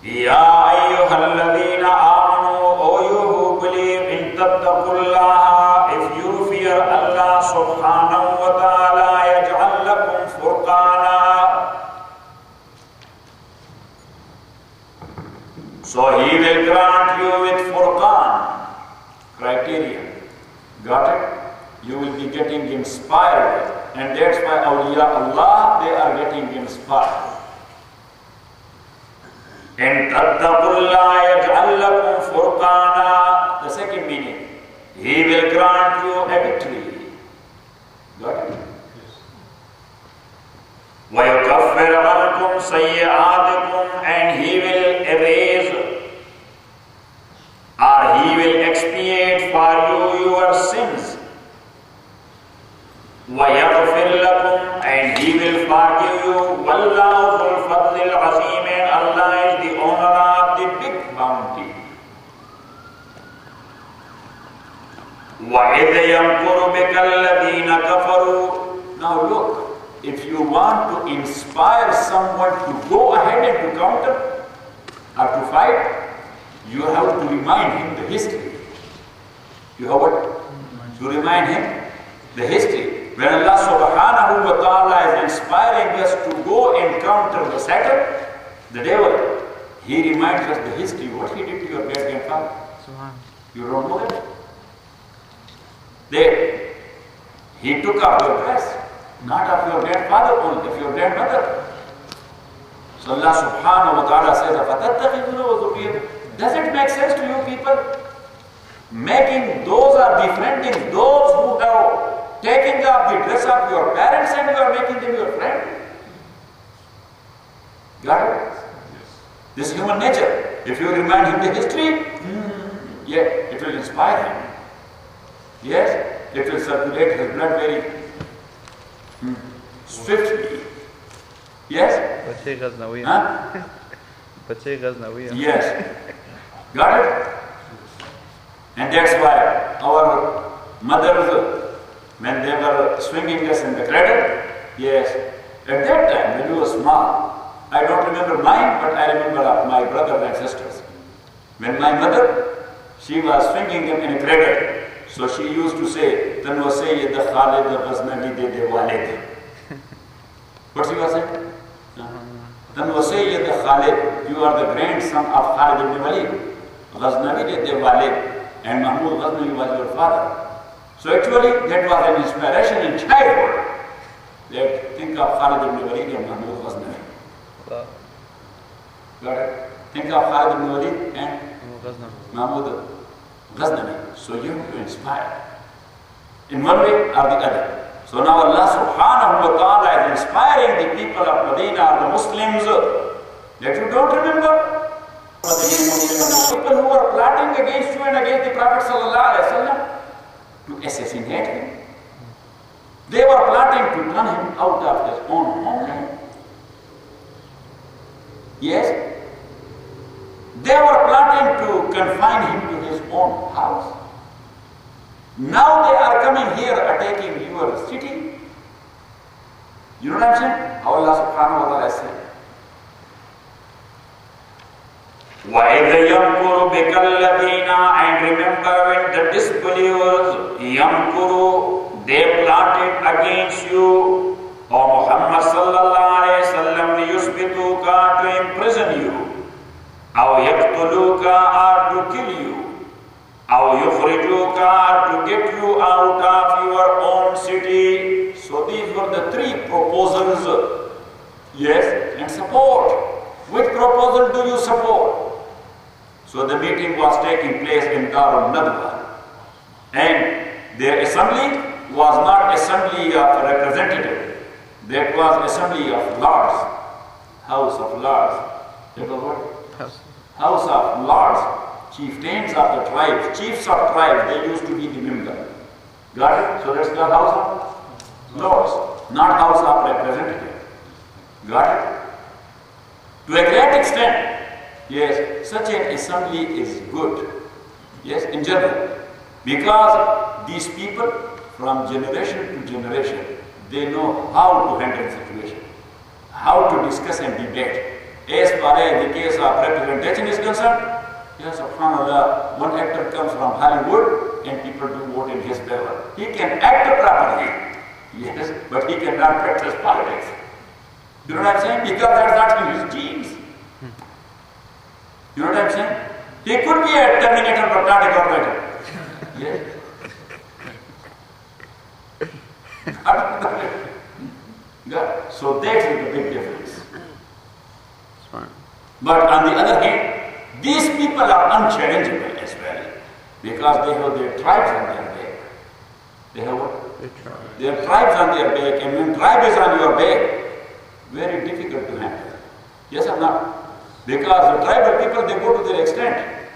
Ya ayyuhalladhina amanu, O you who believe, in tattaqullaha, if you fear Allah subhanahu wa ta'ala, yaj'al lakum furqana. So He will grant you with furqan, criteria. Got it? You will be getting inspired. And that's why awliya Allah, they are getting inspired. In tattaqullaha yaj'al lakum furqana. The second meaning, He will grant you a victory. Got it? Wa yukaffir ankum sayyi'atikum, and He will erase or He will expiate for you your sins. Wa yaghfir lakum, and He will forgive you. Wallahu dhul fadlil azim, and Allah is the owner of the big bounty. وَإِذْ يَمْكُرُ بِكَ الَّذِينَ كَفَرُوا. Now look, if you want to inspire someone to go ahead and to counter or to fight, you have to remind him the history. You have what? To remind him the history. When Allah subhanahu wa ta'ala is inspiring us to go and counter the Satan, the devil, He reminds us the history, what he did to your great grandfather. You don't know that? There, he took off your dress, not of your grandfather only, of your grandmother. So Allah subhanahu wa ta'ala says, does it make sense to you people? Making those or befriending those who have taken off the dress of your parents and you are making them your friend? Got it? Yes. This is human nature. If you remind him the history, yeah, it will inspire him. Yes, it will circulate his blood very swiftly. Yes? Yes. Got it? And that's why our mothers, when they were swinging us in the cradle, yes, at that time when we were small, I don't remember mine, but I remember of my brothers and sisters. When my mother, she was swinging them in a cradle, so she used to say, Tanwa Sayyid Khalid Ghaznavi de de Walid. What she was saying? Tanwa Sayyid Khalid, you are the grandson of Khalid ibn Walid. Ghaznavi de de Walid, and Mahmud Ghaznavi was your father. So actually, that was an inspiration in childhood. That think of Khalid ibn Walid and Mahmud Ghaznavi. Got it? Think of Khalid ibn Walid and Mahmud Ghaznavi. So you have to inspire in one way or the other. So now Allah subhanahu wa ta'ala is inspiring the people of Medina or the Muslims that you don't remember. People who were plotting against you and against the Prophet sallallahu alaihi wasallam to assassinate him. They were plotting to turn him out of his own homeland. Yes? They were plotting to confine him to his own house. Now they are coming here attacking your city. You know what I'm saying? How Allah subhanahu wa ta'ala is saying. وَإِذْ يَمْكُرُ بِكَ الَّذِينَ, and remember when the disbelievers, يَمْكُرُ, they plotted against you, O Muhammad sallallahu alayhi wa sallam, لِيُثْبِتُوكَ, to imprison you, أَوْ يَقْتُلُوكَ, or to kill you, أَوْ يُخْرِجُوكَ, to get you out of your own city. So these were the three proposals. Yes, and support. Which proposal do you support? So the meeting was taking place in Darul Nadwa. And their assembly was not assembly of representatives. That was assembly of lords. House of lords. You know what? House of lords. Chieftains of the tribes, chiefs of tribes, they used to be the member. Got it? So that's called House of Lords, not House of Representatives. Got it? To a great extent, yes, such an assembly is good. Yes, in general. Because these people, from generation to generation, they know how to handle the situation, how to discuss and debate. As far as the case of representation is concerned, yes, subhanAllah, one actor comes from Hollywood and people do vote in his favor. He can act properly, yes, but he cannot practice politics. You know what I'm saying? Because that's not in his genes. You know what I'm saying? He could be a Terminator but not a Terminator. Yes. Yeah. So that is the big difference. But on the other hand, these people are unchallengeable as well because they have their tribes on their back. They have what? Their tribes on their back, and when tribe is on your back, very difficult to handle. Yes or not? Because the tribal people, they go to their extent.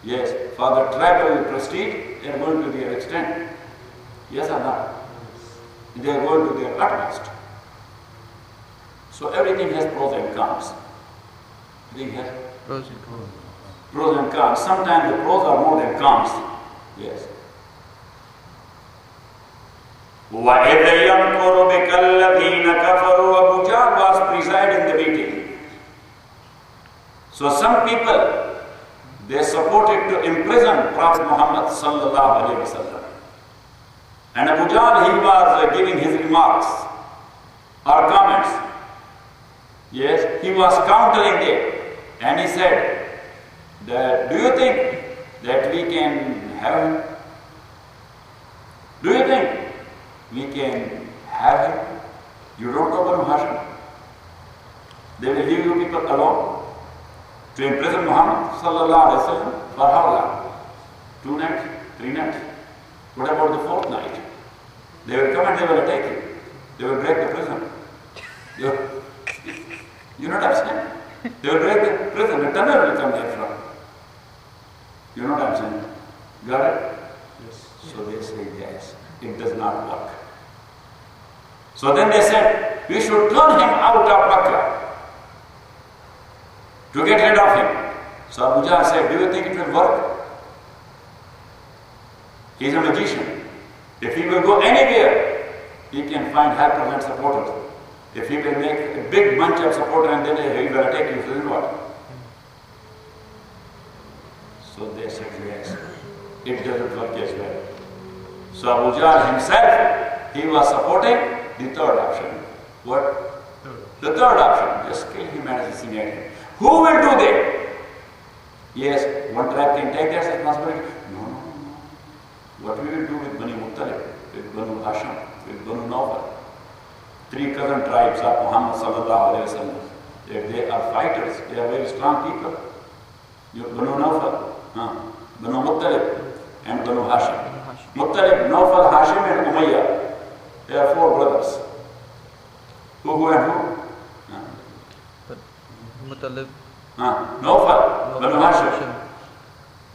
Yes, for the tribal prestige, they are going to their extent. Yes or not? They are going to their utmost. So everything has pros and cons. Everything has pros and cons. Pros and cons. Sometimes the pros are more than cons. Yes. وَإِذْ يَمْكُرُ بِكَ الَّذِينَ كَفَرُوا. Abu Jahl was preside in the meeting. So some people, they supported to imprison Prophet Muhammad sallallahu alaihi wasallam. And Abu Jahl, he was giving his remarks or comments. Yes, he was countering it. And he said, that, do you think that we can have him? Do you think we can have him? You don't know Banu Hashim. They will leave you people alone to imprison Muhammad sallallahu alaihi wasallam for how long? 2 nights, 3 nights. What about the 4th night? They will come and they will attack you. They will break the prison. You know what I'm saying? They will break the prison. The tunnel will come there from. You know what I'm saying? Got it? Yes. So they say yes. It does not work. So then they said, we should turn him out of Makkah to get rid of him. So Abu Jahl said, do you think it will work? He is a magician. If he will go anywhere, he can find helpers and supporters. If he will make a big bunch of supporters and then he will attack you, then what? So they said yes. It doesn't work as well. So Abu Jahl himself, he was supporting the third option. What? The third option. Just kill him and assassinate him. Who will do that? Yes, one tribe can take that responsibility. No. What we will do with Bani Muttalib, with Banu Hashim, with Banu Nawfal, 3 cousin tribes of Muhammad sallallahu alaihi wasallam. They are fighters. They are very strong people. Banu Nawfal, Banu Muttalib, and Banu Hashim. Muttalib, Nawfal, Hashim, and Umayyah. They are 4 brothers. Who and who? Muttalib. Nawfal, Banu Hashim,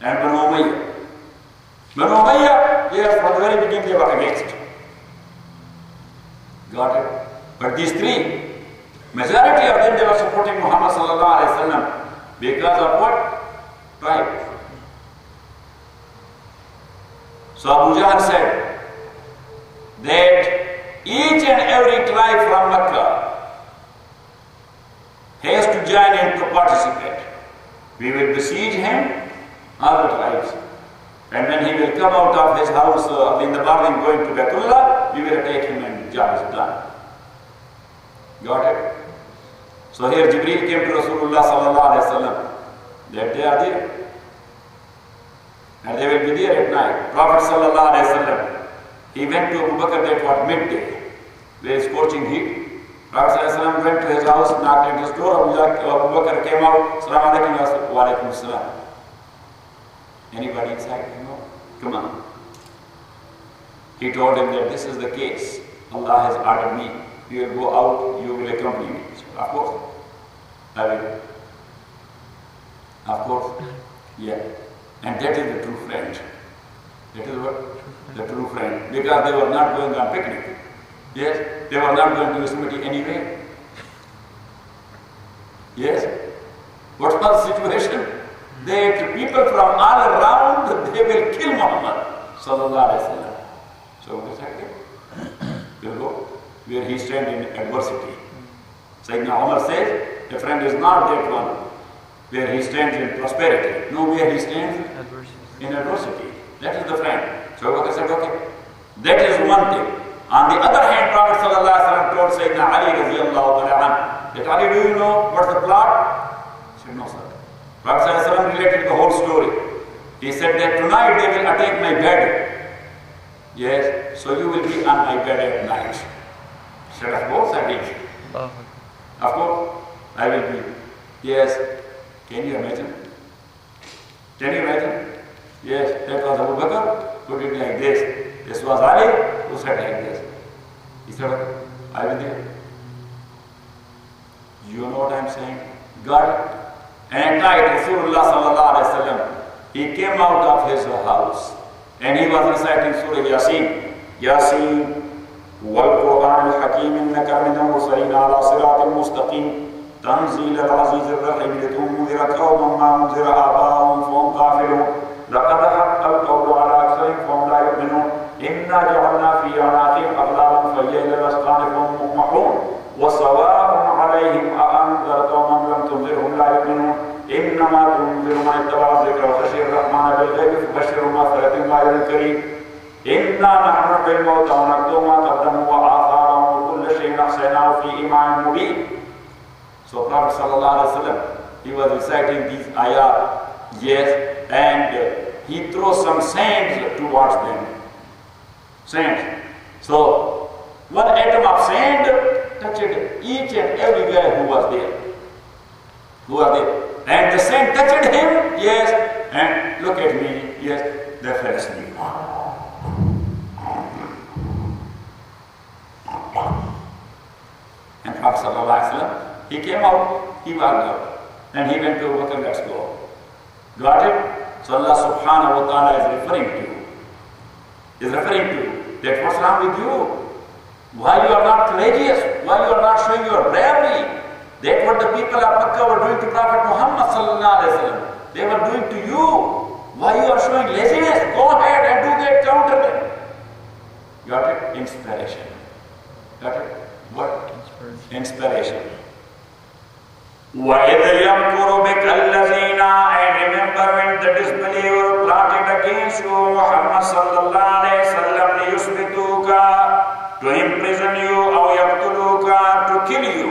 and Banu Umayyah. Banu Umayyah, they are from the very beginning they were against. Got it? But these 3, majority of them they were supporting Muhammad sallallahu alaihi wasallam because of what? Pride. So Abu Jahl said that each and every tribe from Mecca has to join in to participate. We will besiege him, all the tribes. And when he will come out of his house in the morning going to Baitullah, we will attack him and the job is done. Got it? So here Jibreel came to Rasulullah sallallahu alaihi wasallam that they are there. And they will be there at night. Prophet sallallahu alaihi wasallam, he went to Abu Bakr at midday, where is scorching heat. Prophet sallallahu alaihi wasallam went to his house, knocked at his door. Abu Bakr came out. Assalamu alaikum wa alaikum assalam. Anybody inside? No. Come on. He told him that this is the case. Allah has ordered me. You will go out, you will accompany me. So, of course. I will. Of course. Yeah. And that is the true friend. That is what? The true friend. Because they were not going on picnic. Yes? They were not going to Yosemite anyway. Yes? What was the situation? That people from all around, they will kill Muhammad sallallahu alaihi wasallam. So what is happening? We'll go where he stands in adversity. Sayyidina Umar says, the friend is not that one where he stands in prosperity. No, where he stands in adversity. That is the friend. So Abu Bakr said, okay, that is one thing. On the other hand, Prophet ﷺ told Sayyidina Ali radiallahu ta'ala that, Ali, do you know what's the plot? He said, no, sir. Prophet ﷺ related the whole story. He said that tonight they will attack my bed. Yes, so you will be on my bed at night. He said, of course I will. Of course I will be. Yes. Can you imagine? Can you imagine? Yes, that was Abu Bakr, put it like this. This was Ali, who said like this. He said, I will be there. You know what I am saying? Got it? And at night, Rasulullah sallallahu alayhi wa sallam, he came out of his house and he was reciting Surah Yasin. Yasin, wal-Qur'an al-Hakim, innaka min al-mursalin ala siratin mustaqim. تنزيل العزيز الرحيم لتنذر قوما ما انذر آباؤهم فهم غافلون لقد حق القول على أكثرهم فهم لا يؤمنون إنا جعلنا في أعناقهم أغلالا فهي إلى الأذقان فهم مقمحون وسواء عليهم أأنذرتهم أم لم تنذرهم لا يؤمنون إنما تنذر من اتبع الذكر وخشي الرحمن بالغيب فبشر بمغفرة من الله الكريم إنا نحن نحيي الموتى ونكتب ما قدموا وآثارهم وكل شيء أحصيناه في إمام مبين. So Prophet ﷺ, he was reciting these ayat, yes, and he throws some sand towards them. Sand. So one atom of sand touched each and every guy who was there. Who was there. And the sand touched him, yes, and look at me, yes, they fell asleep. And Prophet ﷺ, he came out, he walked out, and he went to Abu Bakr, let's go. Got it? So Allah subhanahu wa ta'ala is referring to you. Is referring to you. That what's wrong with you? Why you are not courageous? Why you are not showing your bravery? That what the people of Makkah were doing to Prophet Muhammad sallallahu alaihi wasallam, they were doing to you. Why you are showing laziness? Go ahead and do that, counter them. Got it? Inspiration. Got it? What? Inspiration. وَإِذْ يَمْكُرُ بِكَ الَّذِينَ, and remember when the disbeliever plotted against you, Muhammad sallallahu alayhi wa sallam, لِيُثْبِتُوكَ, to imprison you, أَوْ يَقْتُلُوكَ, to kill you,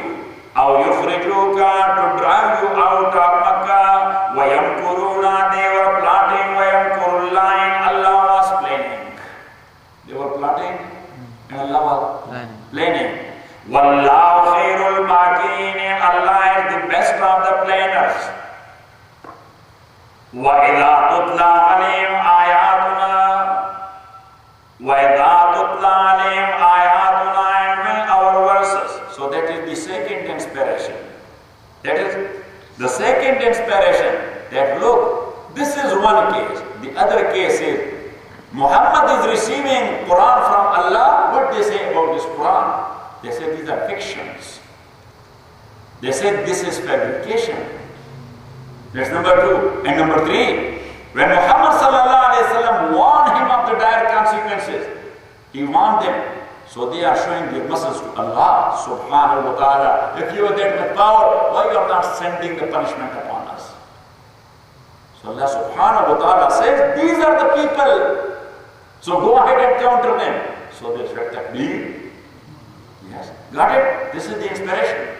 أَوْ يُخْرِجُوكَ, to drive you out of Makkah, وَيَمْكُرُونَ, they were plotting, وَيَمْكُرُ اللَّهُ, Allah was planning. They were plotting, and Allah was planning. Wallahu khairul makirin, Allah is the best of the planners. Wa idha tutla alayhim ayatuna, wa idha tutla alayhim ayatuna, and when our verses. So that is the second inspiration. That is the second inspiration. That look, this is one case. The other case is Muhammad is receiving Quran from Allah. What they say about this Quran? They said these are fictions. They said this is fabrication. That's number two. And number three, when Muhammad sallallahu alayhi wa sallam warned him of the dire consequences, he warned them. So they are showing their muscles to Allah subhanahu wa ta'ala. If you are that with power, why you are not sending the punishment upon us? So Allah subhanahu wa ta'ala says, these are the people. So go ahead and counter them. So they said takbir. Yes. Got it? This is the inspiration.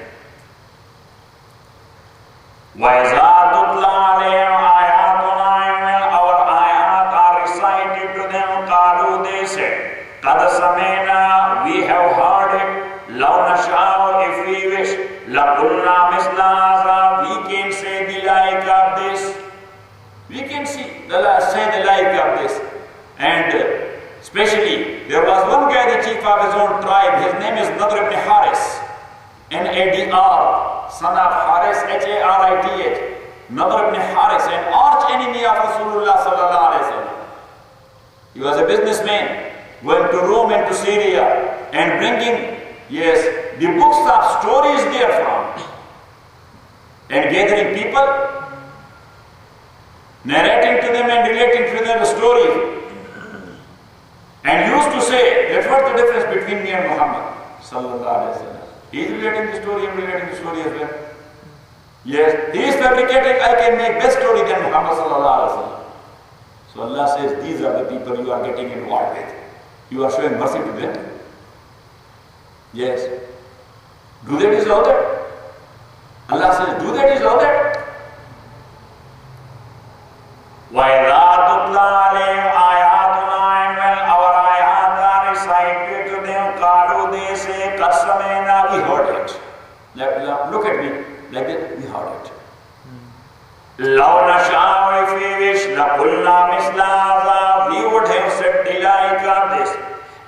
وَإِذَا تُتْلَى عَلَيْهِمْ آيَاتُنَا, when our ayat are recited to them, قَالُوا, they said, قَدْ سَمِعْنَا, we have heard it, لَوْ نَشَاءُ, if we wish, لَقُلْنَا مِثْلَ هَذَا, we can say the like of this. We can say the like of this. And especially, there was one guy, the chief of his own tribe, his name is Nadr ibn Haris, N-A-D-R, son of Haris, H-A-R-I-T-H, Nadr ibn Haris, an arch enemy of Rasulullah sallallahu alayhi wa sallam. He was a businessman, went to Rome and to Syria, and bringing, yes, the books of stories therefrom, and gathering people, narrating to them and relating to them the stories. And used to say, that's what the difference between me and Muhammad sallallahu alayhi wa sallam. He is relating the story and relating the story as well. Yes, he is fabricating, I can make best story than Muhammad sallallahu alaihi wasallam. So Allah says, these are the people you are getting involved with. You are showing mercy to them. Yes. Do they deserve that? Allah says, do they deserve that? وَإِذَا تُتْلَى عَلَيْهِمْ آيَاتُنَا, and when our ayat are recited to them, قَالُوا, they say, قَدْ سَمِعْنَا, we heard it. Look at me, like that, we heard it. لَوْ نَشَاءُ, if we wish, لَقُلْنَا مِثْلَ هَذَا, we would have said like this.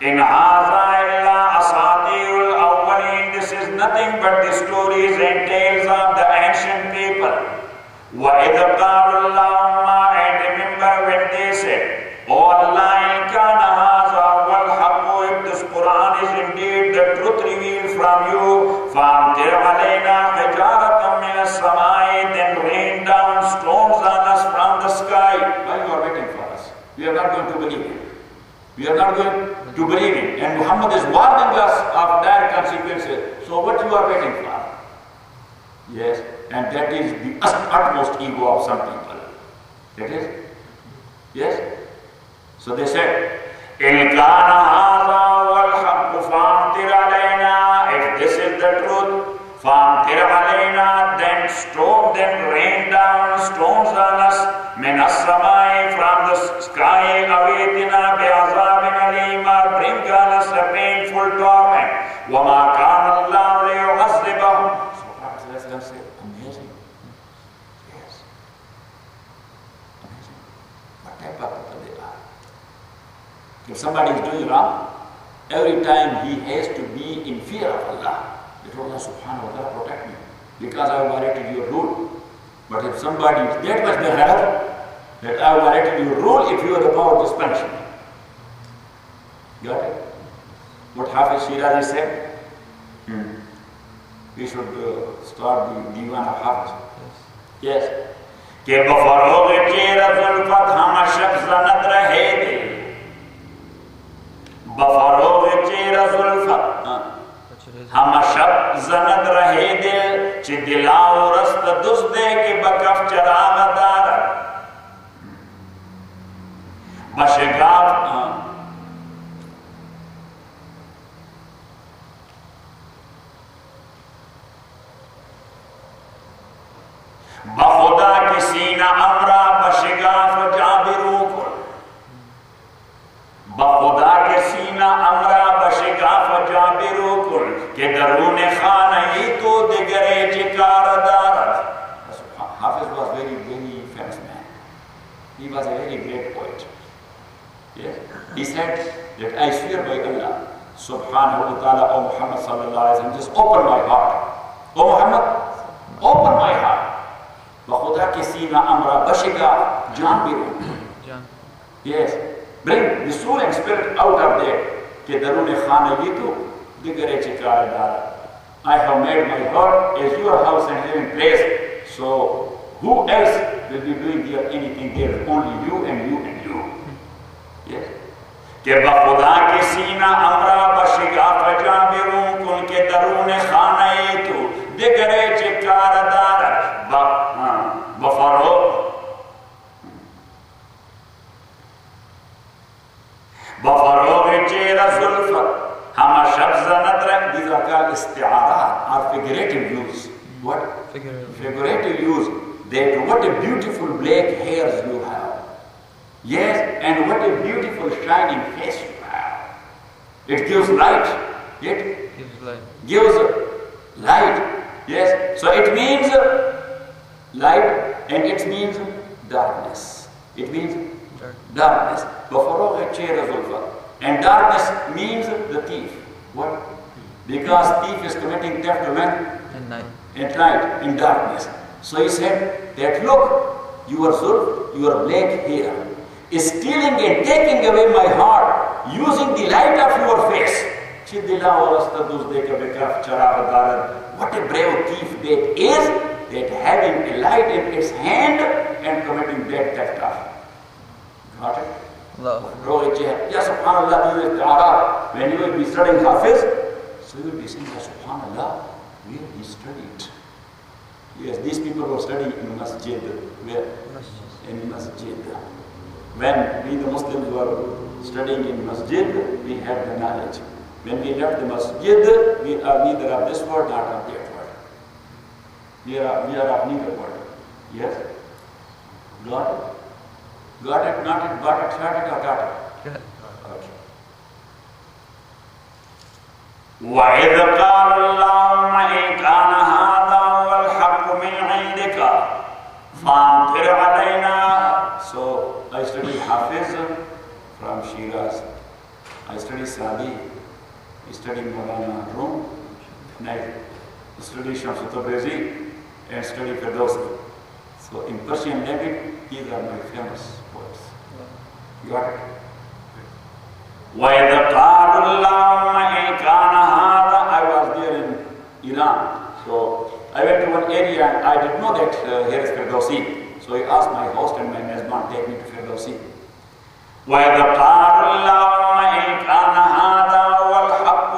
إِنْ هَذَا إِلَّا أَسَاطِيرُ الْأَوَّلِينَ, this is nothing but the stories and tales of the ancient people. وَإِذْ قَالُوا اللَّهُمَّ, and remember when they said, O Allah, إِنْ كَانَ هَذَا وَالْحَقُّ, if this Quran is indeed the truth revealed from you, فَأَمْطِرْ عَلَيْنَا حِجَارَةً مِنَ السَّمَاءِ, then rain down stones on us from the sky. Why you are waiting for us? We are not going to believe it. We are not going to believe it. And Muhammad is warning us of dire consequences. So what you are waiting for? Yes, and that is the utmost ego of some people. That is? Yes? So they said, إِنْ كَانَ هَذَا وَالْحَقُّ فَأَمْطِرْ عَلَيْنَا, if this is the truth, فَأَمْطِرْ عَلَيْنَا, then rain down stones on us, مِنَ السَّمَاءِ, from the sky, أَوِيتِنَا بِعَذَابٍ أَلِيمٍ, bring on us a painful torment. وَمَا كَانَ اللَّهُ لِيُعَذِّبَهُمْ. Amazing. Yes. Amazing. What type of people they are? If somebody is doing wrong, every time he has to be in fear of Allah. That Allah subhanahu wa ta'ala protect me, because I have violated your rule. But if somebody is that much better, that I have violated your rule, if you have the power to punish me. Got it? What Hafiz Shirazi said? We should start the Diwan of Hafiz. Yes. کہ بفروغ چیر ظلفت ہم شب زند رہے دل، بفروغ چیر ظلفت ہم شب زند رہے دل، چی دلاو رست دزدے کے بکف چراغ دار بشگاف بخدا کی سینہ امرا بشگاف جابرو کن، بخدا کے سینہ امرا بشگاف جابرو کن، کہ درون خانہی تو دگرے چکار دارت. Hafiz was very famous man. He was a very great poet. Yes. He said that I swear by Allah subhanahu wa ta'ala, O Muhammad sallallahu alayhi wa sallam, just open my heart. O Muhammad, open my heart. بخدا کے سینہ امرا بشگا جان بیرون. Yes, bring the soul and spirit out of there. کہ درون خانہ یہ تو دگرے چکار دارا. I have made my heart as your house and living place. So who else will be doing there anything there? Only you and you and you. Yes. کہ بخدا کے سینہ امرا بشگا فجا بیرون کن، کہ درون خانہ یہ تو دگرے چکار دارا. بفروغ چیر ظلفت ہم شب زند رہ. These are called isti'arat or figurative use. What? Figurative use. That what a beautiful black hairs you have. Yes, and what a beautiful shining face you have. It gives light. It gives light. Yes, so it means light and it means darkness. It means darkness. And darkness means the thief. What? Because thief is committing theft of men at night, in darkness. So he said that look, your zulf, your black hair is stealing and taking away my heart using the light of your face. What a brave thief that is, that having a light in its hand and committing that theft of. Got it? Ya subhanallah, when you will be studying Hafiz, so you will be saying, Ya subhanallah, where he studied. Yes, these people were studying in masjid. Where? In masjid. When we the Muslims were studying in masjid, we had the knowledge. When we left the masjid, we are neither of this word nor of that word. We are of neither word. Yes? Got it? Got it, not it, got it, shot it, or got it? Good. Okay. وَإِذْ قَالَ اللَّهُمَّ إِنْ كَانَ هَذَا هُوَ الْحَقُّ مِنْ عِنْدِكَ فَأَمْطِرْ عَلَيْنَا. So I studied Hafiz from Shiraz. I studied Sadi. I studied Maulana Rum. And I studied Shamsu Tabrizi and studied Firdausi. So in Persian language, these are my famous poets. You got it? وَإِذْ قَالُوا اللَّهُمَّ إِنْ كَانَ هَذَا. I was there in Iran. So I went to one area and I didn't know that here is Firdausi. So I asked my host and my mezban, take me to Firdausi. وَإِذْ قَالُوا اللَّهُمَّ إِنْ كَانَ هَذَا هُوَ الْحَقُّ.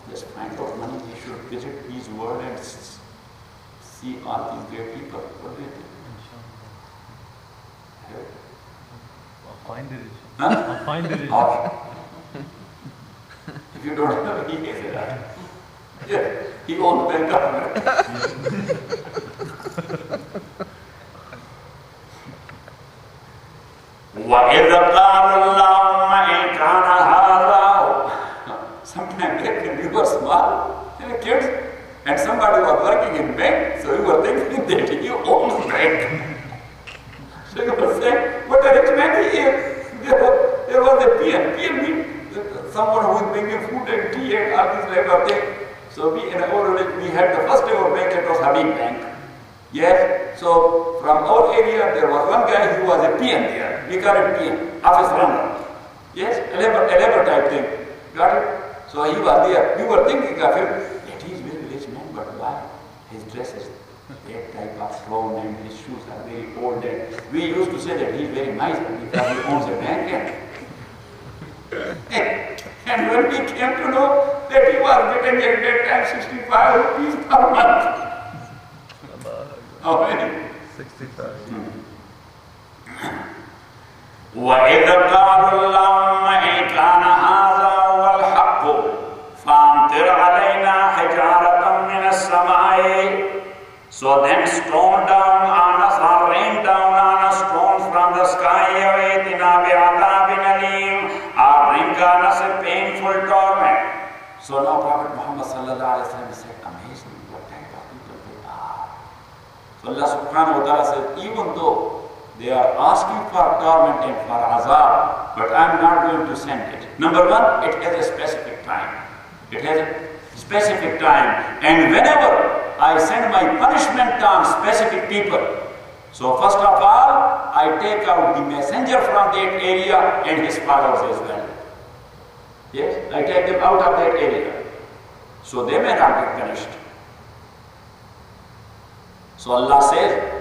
Just find out money. You should visit his world and see all these great people. What do you think? I'll find it. Huh? I'll find it. If you don't know, he is it. Yeah, he owns the Bank of America. وَإِذْ قَالَ اللَّهُمَّ إِنْ كَانَ هَذَا. Sometimes when we were small, kids, and somebody was working in bank, so we were thinking that he owns bank. So you were saying, what a rich man he is. There was a PM. PM means someone who is bringing food and tea and all these type of things. So we in our village, we had the first ever bank, it was Habib Bank. Yes, so from our area there was one guy who was a PM there. We call it PM, office runner. Yes, a labor type thing. Got it? So he was there. We were thinking of him that he is very rich man, but why? His dress is that type of stone and his shoes are very old. And we used to say that he is very nice because he owns a bank. And when we came to know that he was getting at that time 65 rupees per month. How many? 65. وَإِذْ قَالُوا اللَّهُمَّ إِنْ كَانَ هَذَا هُوَ الْحَقُّ فَأَمْطِرْ عَلَيْنَا حِجَارَةً مِنَ السَّمَاءِ. So then stone down on us, or rain down on us stones from the sky, وَإِذْنَا بِعَذَابٍ أَلِيمٍ, or bring on us a painful torment. So now Prophet Muhammad sallallahu alaihi wasallam said, amazing what type of people they are. So Allah subhanahu wa ta'ala said, even though they are asking for torment and for azab, but I am not going to send it. Number one, it has a specific time. It has a specific time. And whenever I send my punishment on specific people, so first of all, I take out the messenger from that area and his followers as well. Yes, I take them out of that area. So they may not be punished. So Allah says,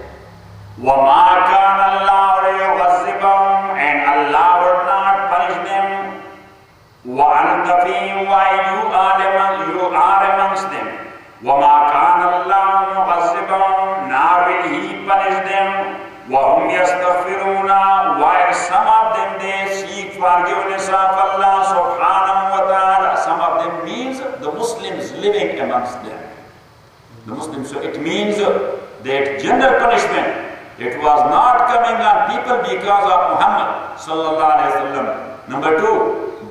وَمَا كَانَ اللَّهُ لِيُعَذِّبَهُمْ, and Allah would not punish them. وَأَنْتَ فِيهِمْ, while you are amongst them. وَمَا كَانَ اللَّهُ مُعَذِّبَهُمْ, nor will He punish them. وَهُمْ يَسْتَغْفِرُونَ, while some of them they seek forgiveness of Allah subhanahu wa ta'ala. Some of them means the Muslims living amongst them. The Muslims, so it means that general punishment, it was not coming on people because of Muhammad sallallahu alaihi wasallam. Number two,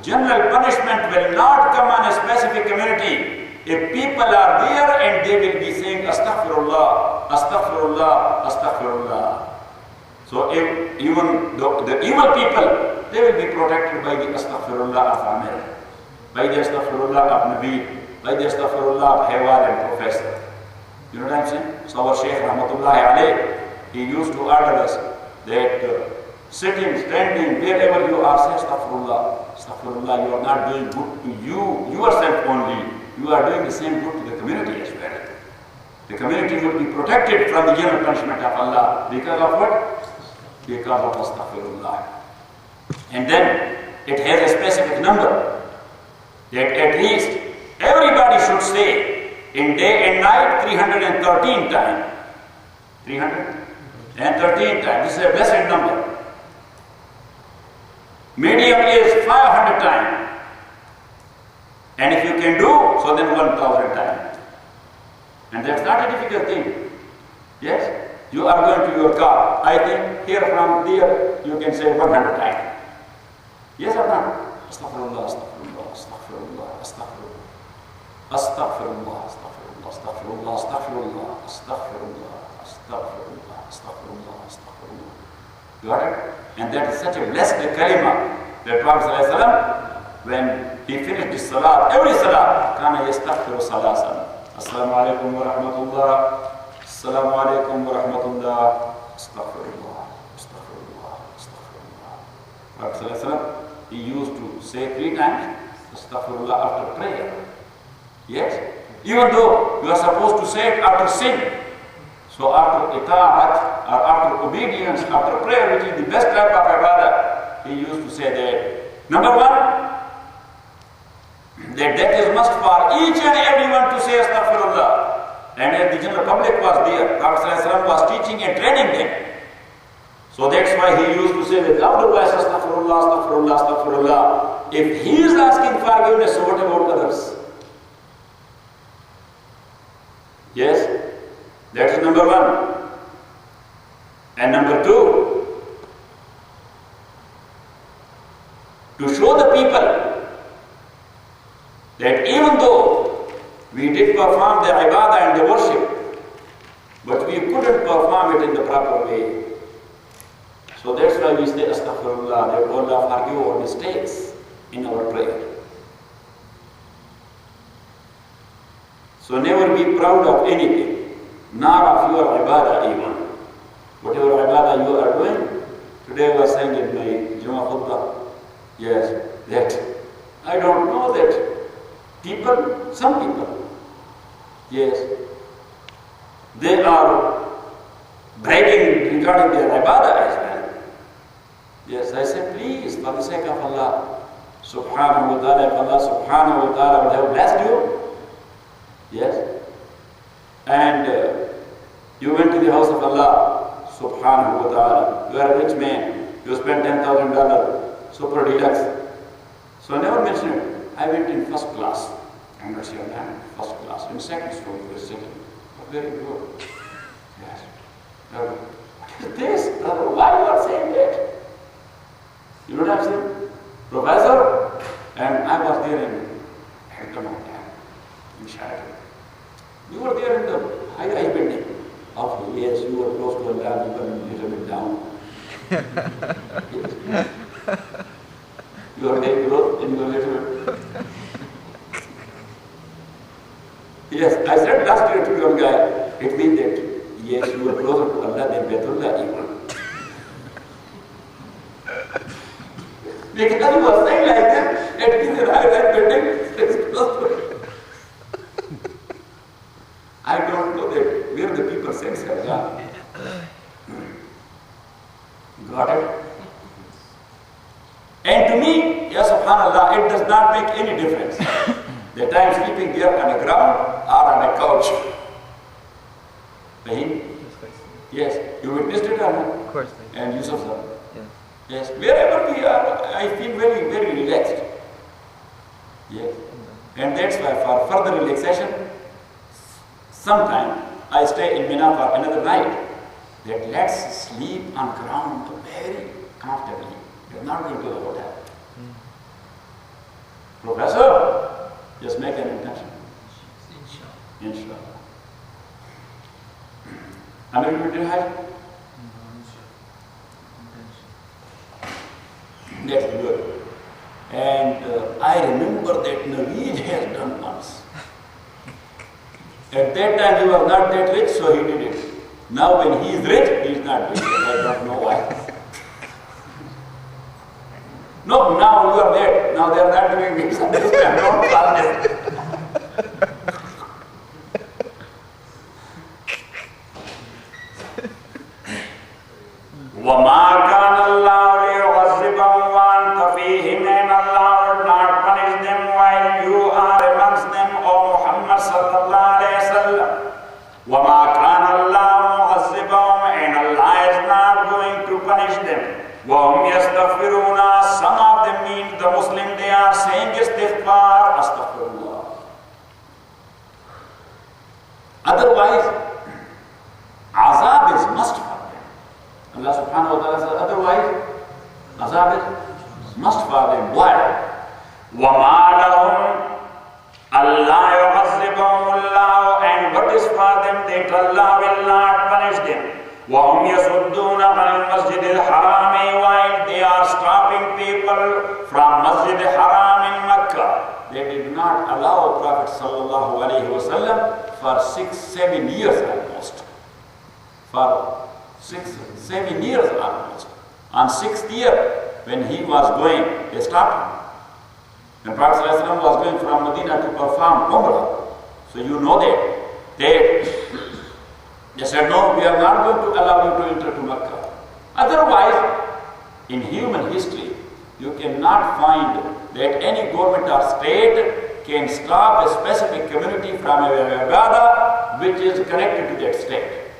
general punishment will not come on a specific community. If people are there and they will be saying astaghfirullah, astaghfirullah, astaghfirullah. So if even the evil people, they will be protected by the astaghfirullah of Amir, by the astaghfirullah of Nabi, by the astaghfirullah of Haywar and Professor. You know what I'm saying? So our Shaykh Rahmatullahi alayhi, he used to order us that sitting, standing, wherever you are, say astaghfirullah, astaghfirullah. You are not doing good to yourself only. You are doing the same good to the community as well. The community will be protected from the general punishment of Allah. Because of what? Because of astaghfirullah. And then it has a specific number that at least everybody should say In day and night, 313 times. 313 times. This is a blessed number. Medium is 500 times. And if you can do, so then 1000 times. And that's not a difficult thing. Yes? You are going to your car. I think here from there, you can say 100 times. Yes or not? Astaghfirullah, astaghfirullah, astaghfirullah, astaghfirullah. Astaghfirullah, astaghfirullah, astaghfirullah, astaghfirullah, astaghfirullah, astaghfirullah, astaghfirullah, astaghfirullah. Got it? And that is such a blessed kalima that Prophet ﷺ, when he finished his salat, every salat, kana yastaghfiru salasan. Assalamu alaikum wa rahmatullah. Assalamu alaikum wa rahmatullah. Astaghfirullah, astaghfirullah, astaghfirullah. Prophet ﷺ, he used to say 3 times astaghfirullah after prayer. Yes? Even though you are supposed to say it after sin. So after ita'at, or after obedience, after prayer, which is the best type of ibadah, he used to say that. Number 1, that is must for each and everyone to say astaghfirullah. And as the general public was there, Prophet ﷺ was teaching and training them. So that's why he used to say with louder voice, astaghfirullah, astaghfirullah, astaghfirullah. If he is asking forgiveness, so what about others? Yes? That is number 1. And number 2, to show the people that even though we did perform the ibadah and the worship, but we couldn't perform it in the proper way. So that's why we say astaghfirullah, that Allah forgive our mistakes in our prayer. So never be proud of anything, nor of your ibadah even. Whatever ibadah you are doing, today I was saying in my Jummah khutbah, yes, that I don't know that people, some people, yes, they are bragging regarding their ibadah as well. Yes, I said, please, for the sake of Allah subhanahu wa ta'ala, if Allah subhanahu wa ta'ala would have blessed you, yes, and you went to the house of Allah subhanahu wa ta'ala, you are a rich man, you spent $10,000, super deluxe. So I never mentioned it. I went in first class. I'm not sure I'm first class. In second story, we were sitting. Very good. Yes. What is this? Why you are saying that? You know what I'm saying? Professor, and I was there in Hilton Hotel in Sheraton. You were there in the high-rise building. Okay, yes, you were close to Allah, you were a little bit down. Yes. You are very close and you are a little bit. Yes, I said last year to your guy, it means that, yes, you are closer to Allah than Baitullah even. Because you were saying like that, it means that high-rise building is close to it. I don't know that where the people sense Allah. Got it? And to me, yes, subhanAllah, it does not make any difference that I am sleeping there on the ground or on a couch. Fahim? Yes, you witnessed it or not? Of course. And Yusuf sir? Yes. Yes, wherever we are, I feel very, very relaxed. Yes. And that's why for further relaxation, sometime I stay in Mina for another night. That let's sleep on ground very comfortably. You're not going to the hotel. Professor, just make an intention. Inshallah. How many people do you have? That's good. And I remember that Naveed has done once. At that time he was not that rich, so he did it. Now when he is rich, he is not doing it. I don't know why. No, now you are there. Now they are not doing this. Don't call them. وَمَا كَانَ اللَّهُ لِيُعَذِّبَهُمْ وَأَنْتَ فِيهِمْ, and Allah will not punish them while you are amongst them, O Muhammad sallallahu alayhi وَمَا كَانَ اللَّهُ مُعَذِّبَهُمْ, and Allah is not going to punish them. وَهُمْ يَسْتَغْفِرُونَ, some of them mean the Muslim, they are saying istighfar, astaghfirullah. Otherwise, azab is must for them. Allah subhanahu wa ta'ala says, otherwise, azab is must for them. Why? وَمَا لَهُمْ أَلَّا يُعَذِّبَهُمُ اللَّهُ, and what is for them that Allah will not punish them. وَهُمْ يَصُدُّونَ عَنِ الْمَسْجِدِ الْحَرَامِ, while they are stopping people from Masjid al-Haram in Mecca. They did not allow Prophet sallallahu alaihi wasallam for 6-7 years almost. For 6-7 years almost. On 6th year, when he was going, they stopped him. When Prophet sallallahu alaihi wasallam was going from Medina to perform Umrah, so you know that, they said, no, we are not going to allow you to enter to Mecca. Otherwise, in human history, you cannot find that any government or state can stop a specific community from a ibadah which is connected to that state.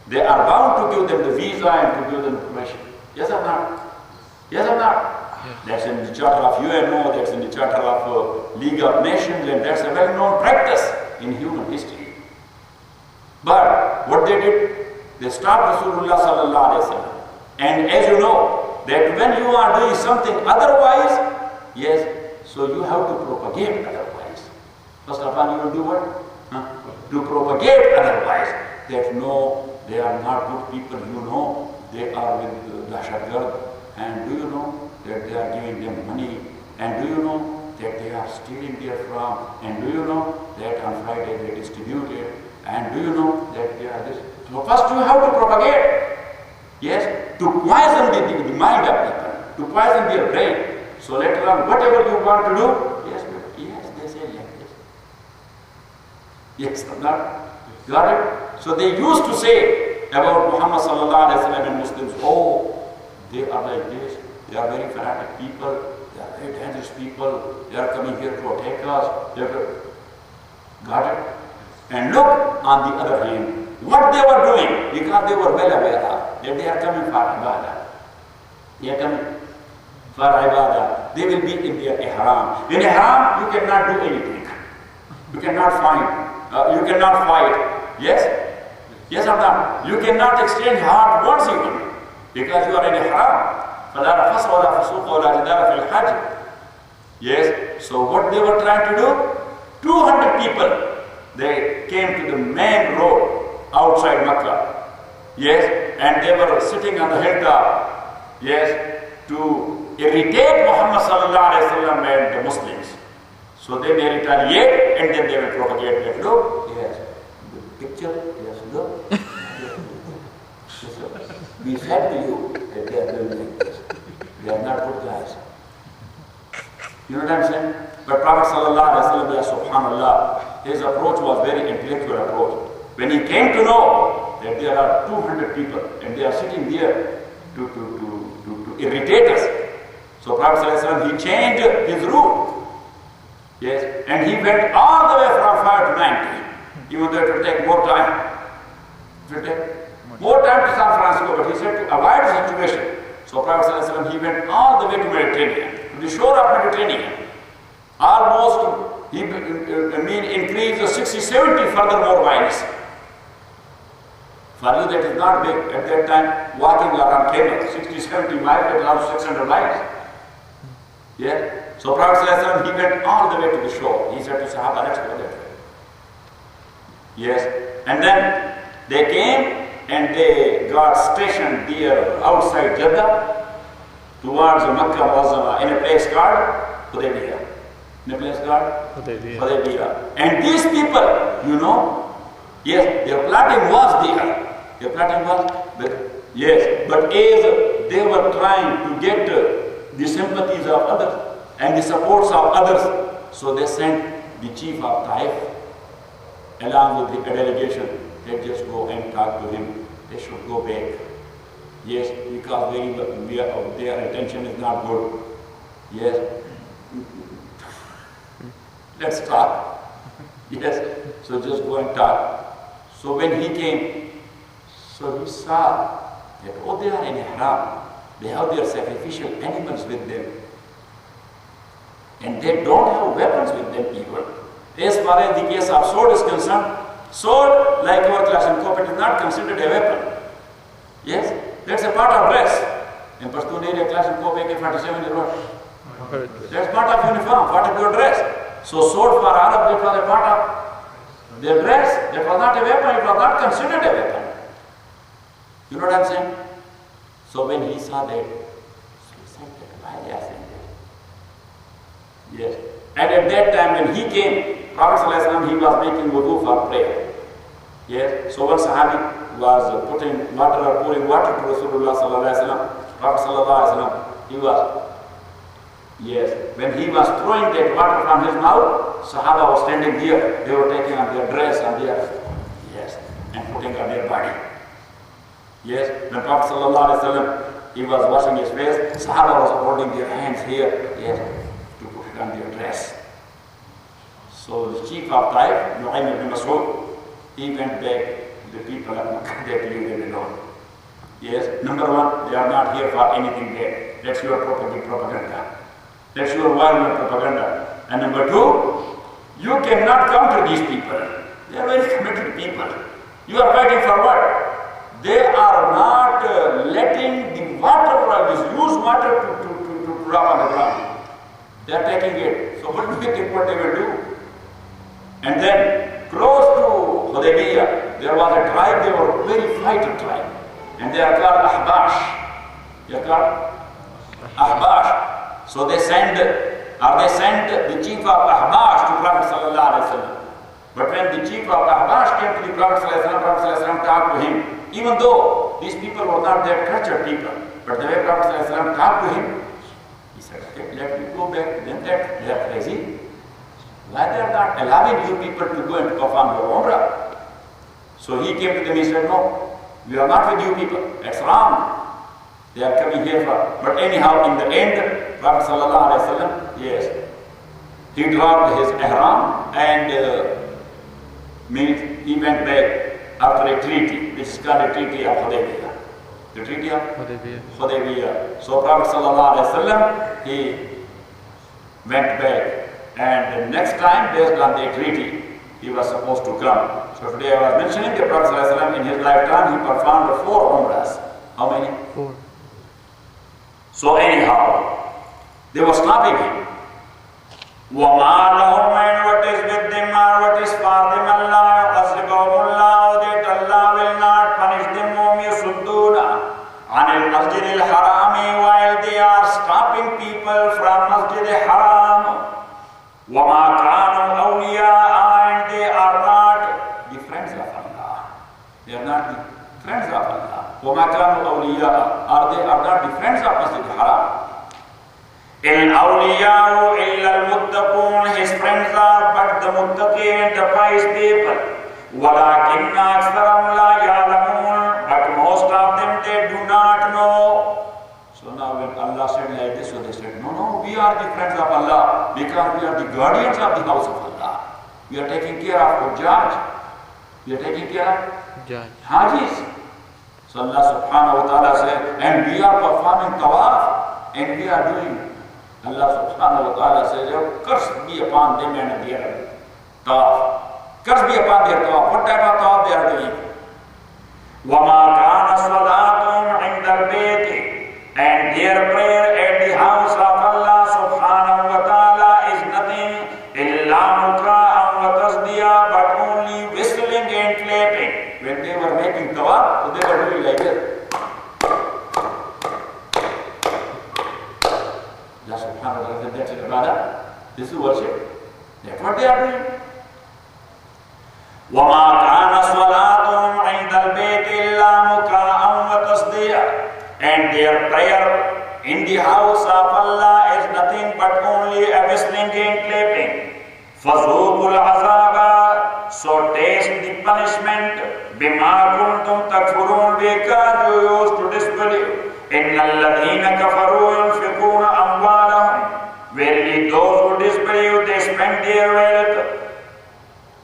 They are bound to give them the visa and to give them permission. Yes or not? Yes or not? Yes. That's in the Charter of UNO, that's in the Charter of League of Nations, and that's a well-known practice in human history. But what they did, they stopped Rasulullah sallallahu alaihi wasallam. And as you know, that when you are doing something otherwise, yes, so you have to propagate otherwise. First of all, you will do what? To propagate otherwise. That no, they are not good people, you know, they are with Dahshatgard, and do you know that they are giving them money, and do you know that they are stealing therefrom, and do you know that on Friday they distribute it, and do you know that they are this. So first you have to propagate, yes, to poison the mind of people, to poison their brain. So later on, whatever you want to do, yes, they say like this. Yes, not, got it? So they used to say about Muhammad sallallahu alaihi wasallam and Muslims, oh, they are like this, they are very fanatic people, they are very dangerous people, they are coming here to attack us, got it? And look, on the other hand, what they were doing, because they were well aware that they are coming for ibadah. They are coming for ibadah. They will be in their ihram. In ihram, you cannot do anything. You cannot you cannot fight. Yes? Yes or not? You cannot exchange hard words even, because you are in ihram. فَلَا رَفَسَ وَلَا فُسُوقَ وَلَا جِدَالَ فِي الْحَجِّ. Yes? So what they were trying to do? 200 people. They came to the main road outside Makkah. Yes, and they were sitting on the hilltop. Yes, to irritate Muhammad sallallahu alaihi wasallam and the Muslims. So they may retaliate and then they will propagate that. Look, yes, the picture, yes, look. We said to you that they are doing like this. They are not good guys. You know what I'm saying? But Prophet sallallahu alaihi wasallam, subhanallah, his approach was very intellectual approach. When he came to know that there are 200 people and they are sitting there to irritate us, so Prophet sallallahu alaihi wasallam, he changed his route. Yes, and he went all the way from 5 to 90. Even though it will take more time. It will take more time to San Francisco, but he said to avoid the situation. So Prophet sallallahu alaihi wasallam, he went all the way to Mediterranean, to the shore of Mediterranean. Almost, he increased 60-70 furthermore miles. For you that is not big, at that time, walking around camel, 60-70 miles, that is around 600 miles. Yeah? So Prophet ﷺ, he went all the way to the shore. He said to Sahaba, let's go that way. Yes. And then they came and they got stationed there outside Jeddah towards Makkah was in a place called Hudaybiyah. In a place called Hudaybiyah. And these people, you know, yes, their plotting was there. Their plotting was, but yes, but as they were trying to get the sympathies of others and the supports of others, so they sent the chief of Taif along with the delegation. They just go and talk to him. They should go back. Yes, because their intention is not good. Yes. Let's talk. Yes. So just go and talk. So when he came, so he saw that, oh, they are in ihram. They have their sacrificial animals with them. And they don't have weapons with them even. As far as the case of sword is concerned, sword, like our Kalashnikov, it is not considered a weapon. Yes, that's a part of dress. In Pashtun area, Kalashnikov AK-47 is what? That's part of uniform, part of your dress. So sword for Arab, that was a part of their dress. That was not a weapon, it was not considered a weapon. You know what I'm saying? So when he saw that, so he said that, why they are saying that? Yes. And at that time when he came, Prophet ﷺ, he was making wudu for prayer. Yes. So one Sahabi was putting water or pouring water to Rasulullah ﷺ. Prophet ﷺ, he was, yes, when he was throwing that water from his mouth, Sahaba was standing here. They were taking on their dress and their, yes, and putting on their body. Yes, when Prophet ﷺ, he was washing his face, Sahaba was holding their hands here, yes, to put it on their dress. So the chief of Taif, Nu'aym ibn Mas'ud, he went back to the people of Makkah that leave them alone. Yes, number one, they are not here for anything bad. That's your propaganda. That's your violent propaganda. And number two, you cannot counter these people. They are very committed people. You are fighting for what? They are not letting the water, this used water to drop on the ground. They are taking it. So what do you think what they will do? And then close to Hudaybiyah, there was a tribe, they were very fighting tribe. And they are called Ahbash. They are called Ahbash. So they sent the chief of Ahbash to Prophet ﷺ. But when the chief of Ahbash came to the Prophet ﷺ, Prophet ﷺ talked to him. Even though these people were not that cultured people, but the way Prophet ﷺ talked to him, he said, okay, let me go back. Then that they are crazy. Why they are not allowing you people to go and perform your umrah? So he came to them, he said, no, we are not with you people. That's wrong. They are coming here for. But anyhow, in the end, Prophet ﷺ, yes, he dropped his ihram and he went back after a treaty, which is called a treaty of Hudaybiyah. The treaty of Hudaybiyah. So Prophet ﷺ, he went back. And the next time, based on the treaty, he was supposed to come. So today I was mentioning the Prophet ﷺ, in his lifetime, he performed 4 umrahs. How many? 4. So anyhow, they were stopping him. وَمَا لَهُمْ and what is with them or what is for them, Allah يُقَصِّبَهُمُ اللَّهُ, that Allah will not punish them whom يَصُدُّونَ عَنِ الْمَسْجِدِ الْحَرَامِ, while they are stopping people from Masjid al-Haram. وَمَا كَانُوا أَوْلِيَاءَ, and they are not the friends of Allah. They are not the friends of Allah. وَمَا كَانُوا أَوْلِيَاءَ, they are not the friends of Masjid al-Haram. إِنْ أَوْلِيَاءُ إِلَّا الْمُتَّقُونَ, his friends are but the muttaqin, the pious people. وَلَكِنَّ أَكْثَرَهُمْ لَا يَعْلَمُونَ, but most of them they do not know. So now when Allah said like this, so they said, no, we are the friends of Allah because we are the guardians of the house of Allah. We are taking care of Hujjaj. We are taking care of Hajis. So Allah subhanahu wa ta'ala said, and we are performing tawaf, and we are doing. Allah subhanahu wa ta'ala says, curse be upon them and their tawaf. Curse be upon their tawaf. What type of tawaf they are doing? وَمَا كَانَ صَلَاتُهُمْ عِنْدَ الْبَيْتِ, and their prayer at the house of Allah subhanahu wa ta'ala is nothing إِلَّا مُكَاءً وَتَصْدِيًا, but only whistling and clapping. When they were making tawaf, so they were doing like this. Allah subhanahu wa ta'ala said, that's ibadah. This is worship. That's what they are doing. وَمَا كَانَ صَلَاتُهُمْ عِنْدَ الْبَيْتِ إِلَّا مُكَاءً وَتَصْدِيًا, and their prayer in the house of Allah is nothing but only a whistling and clapping. فَذُوقُوا الْعَذَابَ, so taste the punishment. بِمَا كُنْتُمْ تَكْفُرُونَ, because you used to disbelieve. إِنَّ الَّذِينَ كَفَرُوا يُنْفِقُونَ أَمْوَالَهُمْ, verily those who disbelieve, they spend their wealth.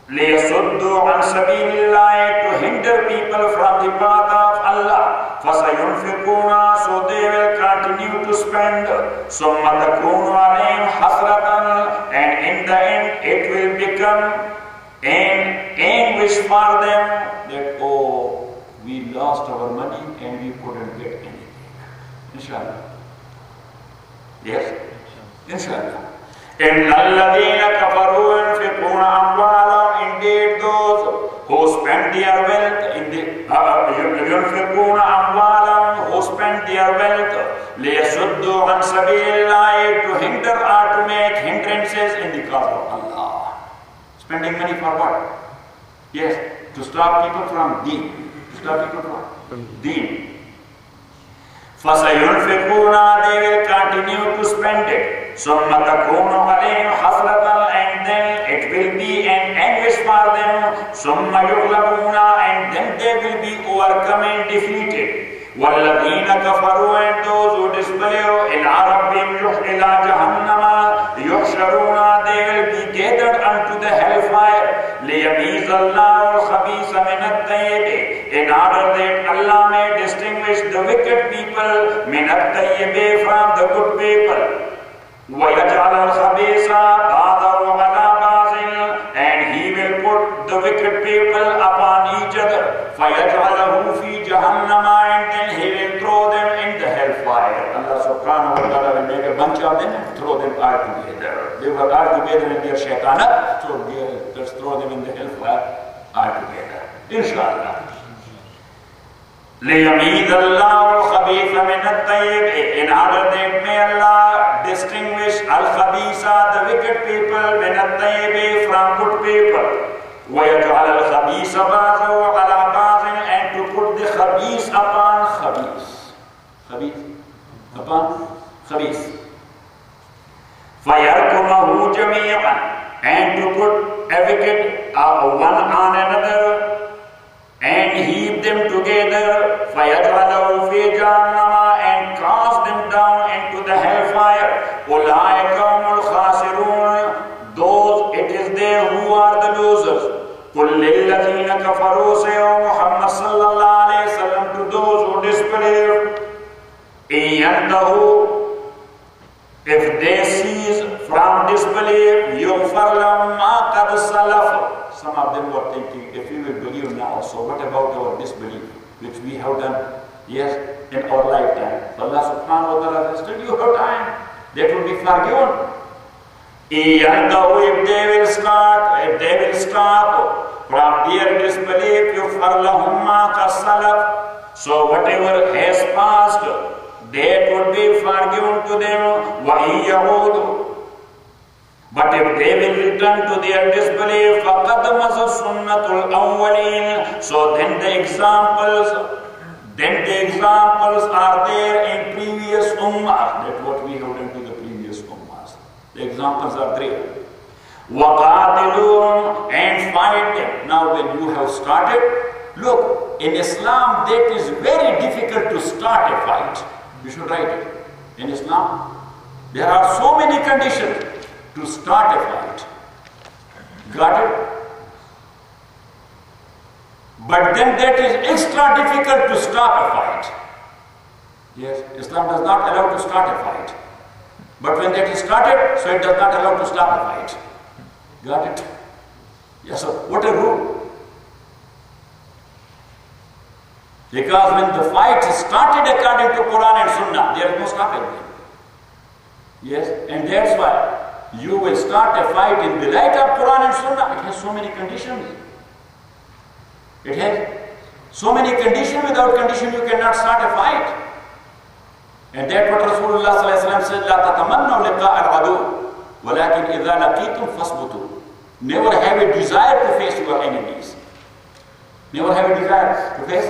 لِيَصُدُّوا عَنْ سَبِيلِ اللَّهِ, to hinder people from the path of Allah. فَسَيُنْفِقُونَ, so they will continue to spend. ثُمَّ تَكُونُ عَلَيْهِمْ حَسْرَةً, and in the end it will become an anguish for them that, oh, we lost our money and we couldn't get anything. Inshallah. Yes? Inshallah. إِنَّ الَّذِينَ كَفَرُوا يُنْفِقُونَ أَمْوَالَهُمْ, indeed those who spend their wealth in the يُنْفِقُونَ أَمْوَالَهُمْ, who spend their wealth لِيَصُدُّوا عَنْ سَبِيلِ اللَّهِ, to hinder or to make hindrances in the cause of Allah. Spending money for what? Yes, to stop people from deen. To stop people from deen. فَسَيُنْفِقُونَ, they will continue to spend it. ثُمَّ تَكُونُ عَلَيْهِمْ حَسْرَةً, and then it will be an anguish for them. ثُمَّ يُغْلَبُونَ, and then they will be overcome and defeated. وَالَّذِينَ كَفَرُوا, and those who disbelieve, إِلَىٰ رَبِّهِمْ إِلَىٰ جَهَنَّمَ يُحْشَرُونَ, they will be gathered unto the hellfire. لِيَمِيزَ اللَّهُ الْخَبِيثَ مِنَ الطَّيِّبِ, in order that Allah may distinguish the wicked people مِنَ الطَّيِّبِ, from the good people. وَيَجْعَلَ الْخَبِيثَ بَعْضَهُ عَلَىٰ بَعْضٍ, and He will put the wicked people upon each other. فَيَجْعَلَهُ فِي جَهَنَّمَ, and then He will throw them in the hellfire. Allah subhanahu wa ta'ala will make a bunch of them and throw them all together. They were all together in their shaitanat, so let's throw them in the hellfire all together. Inshallah. لِيَمِيزَ اللَّهُ الْخَبِيثَ مِنَ الطَّيِّبِ, in order that may Allah distinguish al-khabisa, the wicked people, min al-tayyib, from good people. وَيَجْعَلَ الْخَبِيثَ بَعْضَهُ عَلَى بَعْضٍ, and to put the khabis upon khabis. Khabis upon khabis. فَيَرْكُمَهُ جَمِيعًا, and to put a wicked one on another and heap them together. فَيَجْعَلَهُ فِي جَهَنَّمَ, and cast them down into the hellfire. أُولَٰئِكَ هُمُ الْخَاسِرُونَ, those it is they who are the losers. قُلْ لِلَّذِينَ كَفَرُوا, say O Muhammad sallallahu alayhi wa sallam to those who disbelieve, إِن يَنْتَهُوا, if they cease from disbelief, يُغْفَرْ لَهُم مَّا قَدْ سَلَفَ. Some of them were thinking, if we will believe now, so what about our disbelief, which we have done, yes, in our lifetime? So Allah subhanahu wa ta'ala says, still you have time, that will be forgiven. If they will stop from their disbelief, يُغْفَرْ لَهُم مَّا قَدْ سَلَفَ, so whatever has passed, that would be forgiven to them. وَإِن يَعُودُوا, but if they will return to their disbelief, فَقَدْ مَضَتْ سُنَّةُ الْأَوَّلِينَ, so then the examples are there in previous ummahs. That's what we have done to the previous ummahs. The examples are there. وَقَاتِلُوهُمْ, and fight them. Now when you have started, look, in Islam that is very difficult to start a fight. You should write it. In Islam, there are so many conditions to start a fight. Got it? But then that is extra difficult to stop a fight. Yes, Islam does not allow to start a fight. But when that is started, so it does not allow to stop a fight. Got it? Yes, sir. What a rule. Because when the fight is started according to Quran and Sunnah, there is no stopping them. Yes, and that's why you will start a fight in the light of Quran and Sunnah. It has so many conditions. It has so many conditions. Without condition, you cannot start a fight. And that's what Rasulullah said, لا تتمنوا لقاء العدو ولكن إذا لقيتم فاثبتوا. Never have a desire to face your enemies. Never have a desire to face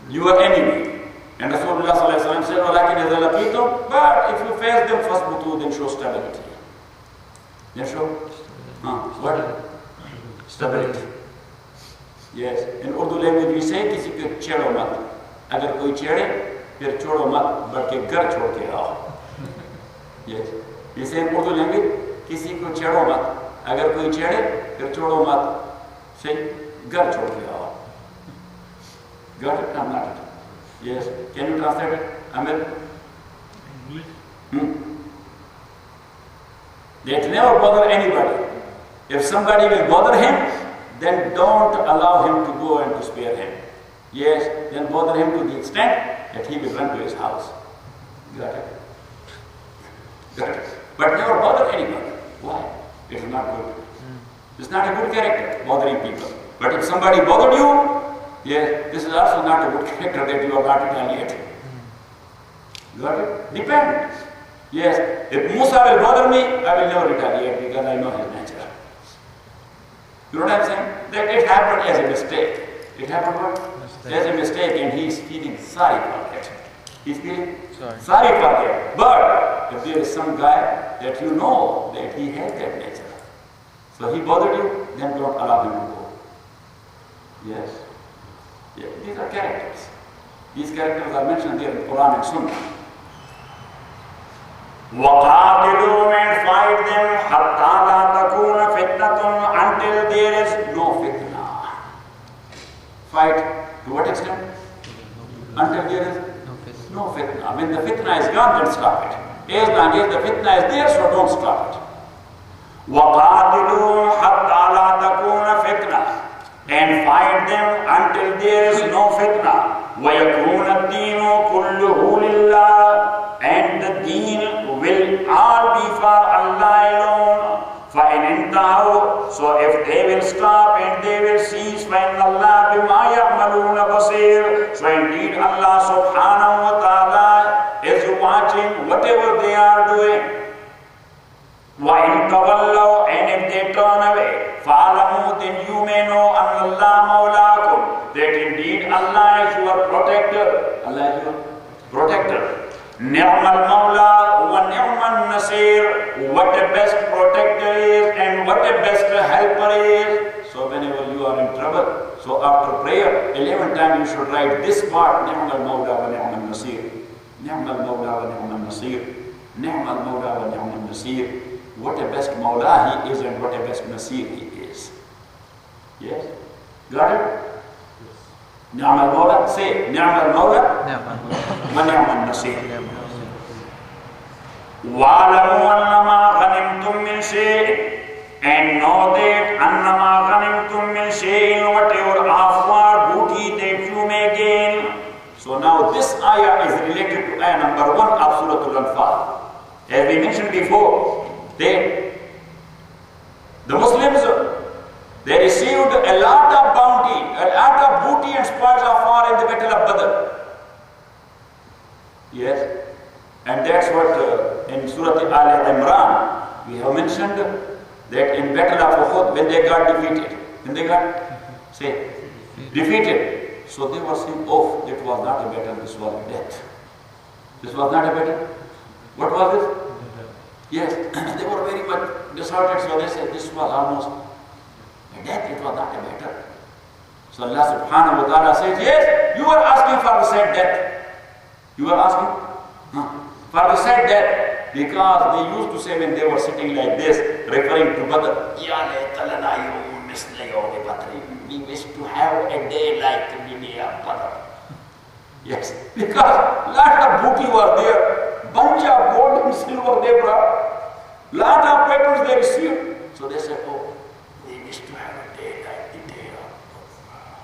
your enemy. And Rasulullah said, ولكن إذا لقيتم, but if you face them, فاثبتوا, then show stability. Then show what? Stability. Yes. In Urdu language we say, किसी को छेड़ो मत. अगर कोई छेड़े, फिर छोड़ो मत, बल्कि घर छोड़ के आओ. Yes. We say in Urdu language, किसी को छेड़ो मत. अगर कोई छेड़े, फिर छोड़ो मत. Say, घर छोड़ के आओ. Got it? I'm not. Yes. Can you translate it? Amir? That never bother anybody. If somebody will bother him, then don't allow him to go and to spare him. Yes, then bother him to the extent that he will run to his house. Got it? Got it. But never bother anybody. Why? It is not good. It's not a good character, bothering people. But if somebody bothered you, yes, this is also not a good character that you are not retaliating. Got it? Depends. Yes, if Musa will bother me, I will never retaliate because I know his nature. You know what I'm saying? That it happened as a mistake. It happened what? As a mistake, and he is feeling sorry for it. He's feeling sorry for it. But if there is some guy that you know that he has that nature, so he bothered you, then don't allow him to go. Yes? Yeah, these are characters. These characters are mentioned there in Quran and Sunnah. وَقَاتِلُوا and fight them حَتَّى لَا تَكُونَ فِتْنَةٌ until there is no fitna. Fight to what extent? Until there is no fitna. When the fitna is gone, then stop it. As long as the fitna is there, so don't stop it. وَقَاتِلُوا حَتَّى لَا تَكُونَ فِتْنَةٌ and fight them until there is no fitna. وَيَكُونَ الدِّينُ كُلُّهُ لِلَّهِ and the deen will all be for Allah alone. فَإِنْ انْتَهَوْا so if they will stop and they will cease, فَإِنَّ اللَّهَ بِمَا يَعْمَلُونَ بَصِيرٌ so indeed Allah subhanahu wa ta'ala is watching whatever they are doing. وَإِنْ تَوَلَّوْا and if they turn away, فَعَلَمُوا then you may know أَنَّ اللَّهَ مَوْلَاكُمْ that indeed Allah is your protector. Allah is your protector. نِعْمَ الْمَوْلَى وَنِعْمَ النَّصِيرُ what a best protector is and what a best helper is. So whenever you are in trouble, so after prayer, 11 times you should write this part, نِعْمَ الْمَوْلَى وَنِعْمَ النَّصِيرُ نِعْمَ الْمَوْلَى وَنِعْمَ النَّصِيرُ نِعْمَ الْمَوْلَى وَنِعْمَ النَّصِيرُ what a best Mawla he is and what a best Nasir he is. Yes? Got it? Ni'am al-Mawla, say Ni'am al-Mawla wa Ni'am al-Nasir. وَعَلَمُوا أَنَّمَا غَنِمْتُم مِّن شَيْءٍ and know that أَنَّمَا غَنِمْتُم مِّن شَيْءٍ whatever of booty that you may gain. So now this ayah is related to ayah number 1 of Surah Al-Anfal. As we mentioned before, the Muslims, they received a lot of bounty, a lot of booty and spoils of war in the battle of Badr. Yes, and that's what in Surah Al-Imran we have mentioned that in battle of Uhud when they got defeated, defeated. So they were saying, oh, it was not a battle, this was death. This was not a battle. What was this? Yes, they were very much disheartened, so they said this was almost a death, it was not a battle. So Allah subhanahu wa ta'ala says, yes, you are asking for the said death. You are asking for the said death because they used to say when they were sitting like this, referring to Badr, Ya laytalana yawmun misla yawmi Badr. We wish to have a day like the day of Badr. Yes, because lot of booty was there. Bunch of gold and silver they brought, lot of weapons they received. So they said, oh, we wish to have a day like the day of Badr.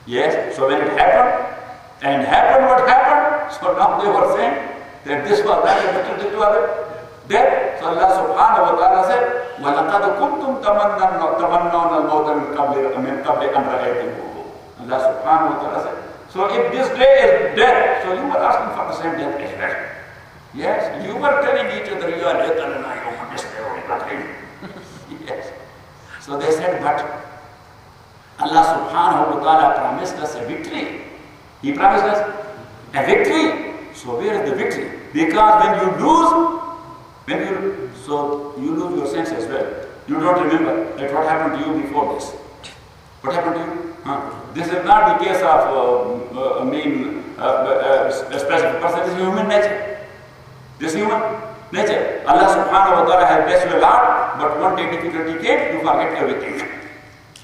Yes, so when it happened, and happened what happened, so now they were saying that this was not a battle, this was a death. So Allah subhanahu wa ta'ala said, وَلَقَدْ كُنْتُمْ تَمَنَّوْنَ الْمَوْتَ مِنْ قَبْلِ أَنْ رَأَيْتُمُوهُ Allah subhanahu wa ta'ala said, so if this day is death, so you were asking for the same death as well. Yes, you were telling each other, you are dead and I don't understand. Yes. So they said, but Allah subhanahu wa ta'ala promised us a victory. He promised us a victory. So where is the victory? Because when you lose, so you lose your sense as well. You don't remember that what happened to you before this. What happened to you? This is not the case of a specific person. This is human nature. This human nature. Allah subhanahu wa ta'ala has blessed you a lot, but one day difficulty came, you forget everything.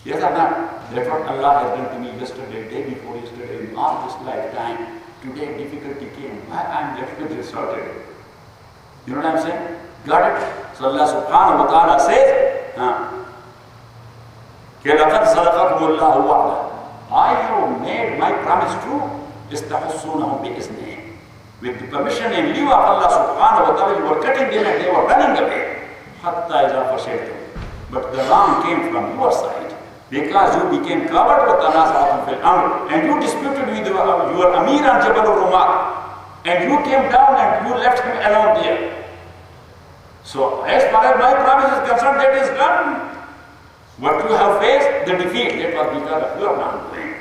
Yes or not? That's what Allah has done to me yesterday, day before yesterday, in all this lifetime. Today difficulty came. I'm left with this sorted. You know what I'm saying? Got it? So Allah subhanahu wa ta'ala says, لَقَدْ صَدَقَكُمُ اللَّهُ وَعْدًا. I have made my promise true. إِسْتَحُصُّونَهُمْ بِإِذْنِهِ. With the permission and leave of Allah subhanahu wa ta'ala, you were cutting them and they were running away. حَتَّى إِذَا فَشِلْتُمْ. But the wrong came from your side. Because you became covered with tanaza'atun fil amr, and you disputed with your Amir on Jabal al-Rumah, and you came down and you left him alone there. So as far as my promise is concerned, that is done. What you have faced, the defeat, that was because of your non-doing.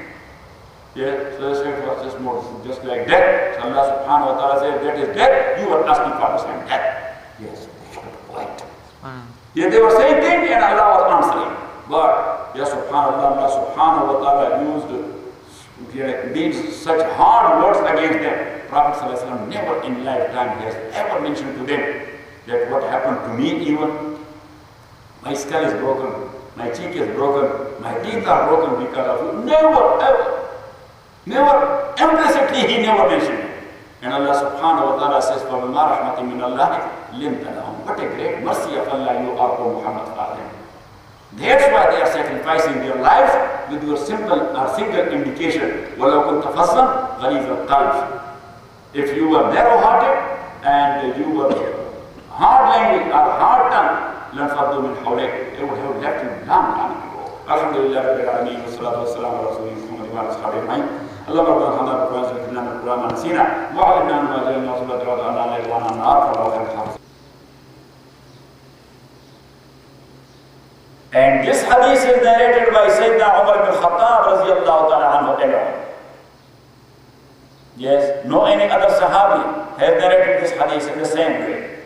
Yeah, so it was just more, just like death. So Allah subhanahu wa ta'ala said, that is death, you were asking for the same death. Yes, they should quiet. Yeah, they were saying things and Allah was answering. But, ya subhanallah, Allah subhanahu wa ta'ala used such hard words against them. Prophet ﷺ never in lifetime has ever mentioned to them that what happened to me even, my skull is broken, my cheek is broken, my teeth are broken because of you. Never, ever. Never, implicitly he never mentioned it. And Allah subhanahu wa ta'ala says, فَبِمَا رَحْمَةٍ مِّنَ اللَّهِ لِنْتَ لَهُمْ. What a great mercy of Allah you are, O Muhammad Father. That's why they are sacrificing their lives with your simple or single indication. وَلَوْ كُنْتَ فَصًّا غَلِيظَ الْقَلْبِ. If you were narrow-hearted and you were hard language or hard tongue, لَنْفَضُّوا مِنْ حَوْلِكَ. They would have left you long time ago. Alhamdulillah Rabbil Alameen wa salatu wa salam ala Rasulih Muhammad wa ala ashabihi ajma'in. اللهم ربنا ارحمنا بالقرآن وذكرنا من القرآن ما نسينا وعلمنا ما جهلنا وصلى الله على الليل وعلى النهار فالله خير الحافظ. And this hadith is narrated by Sayyidina Umar bin Khattab radiyallahu ta'ala anhu alone. Yes, no any other Sahabi has narrated this hadith in the same way.